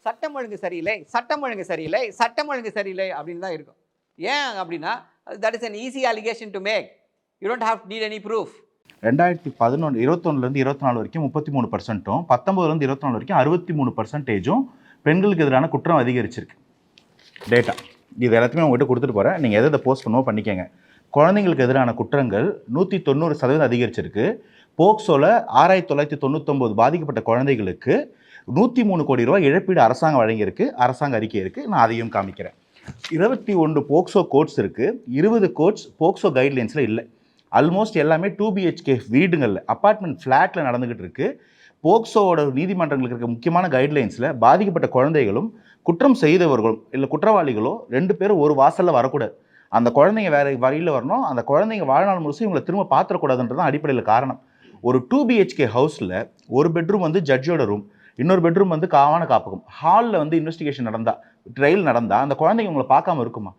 சட்டம் ஒழுங்கு சரியில்லை, சட்டம் ஒழுங்கு சரியில்லை, சட்டம் ஒழுங்கு சரியில்லை அப்படின்னு தான் இருக்கும். ஏன் அப்படின்னா that is an easy allegation to make. You don't have need any proof. 2011 21லேருந்து 24 வரைக்கும் 33%, 19லேருந்து 24 வரைக்கும் 63%, பெண்களுக்கு எதிரான குற்றம் அதிகரிச்சிருக்கு. டேட்டா இது எல்லாத்தையுமே உங்கள்கிட்ட கொடுத்துட்டு போகிறேன். நீங்கள் எதை போஸ்ட் பண்ணுவோம் பண்ணிக்கங்க. குழந்தைங்களுக்கு எதிரான குற்றங்கள் 190% அதிகரிச்சிருக்கு. போக்சோவில் 6999 பாதிக்கப்பட்ட குழந்தைகளுக்கு 103 கோடி ரூபாய் இழப்பீடு அரசாங்கம் வழங்கியிருக்கு. அரசாங்க அறிக்கை இருக்குது, நான் அதையும் காமிக்கிறேன். 21 போக்சோ கோட்ஸ் இருக்குது, 20 கோட்ஸ் போக்சோ கைட்லைன்ஸில் இல்லை. ஆல்மோஸ்ட் எல்லாமே 2 BHK வீடுங்களில் அப்பார்ட்மெண்ட் ஃப்ளாட்டில் நடந்துக்கிட்டு இருக்குது. போக்சோவோட நீதிமன்றங்களுக்கு இருக்க முக்கியமான கைட்லைன்ஸில் பாதிக்கப்பட்ட குழந்தைகளும் குற்றம் செய்தவர்களும் இல்லை குற்றவாளிகளோ 2 பேரும் ஒரு வாசலில் வரக்கூடாது. அந்த குழந்தைங்க வேறு வழியில் வரணும். அந்த குழந்தைங்க வாழ்நாள் முழுசும் இவங்களை திரும்ப பார்த்துடக்கூடாதுன்றது தான் அடிப்படையில் காரணம். ஒரு 2 BHK ஹவுஸில் ஒரு பெட்ரூம் வந்து ஜட்ஜோட ரூம், இன்னொரு பெட்ரூம் வந்து காவான காப்பகம். ஹாலில் வந்து இன்வெஸ்டிகேஷன் நடந்தால், ட்ரையல் நடந்தால் அந்த குழந்தைங்க உங்களை பார்க்காம இருக்குமா?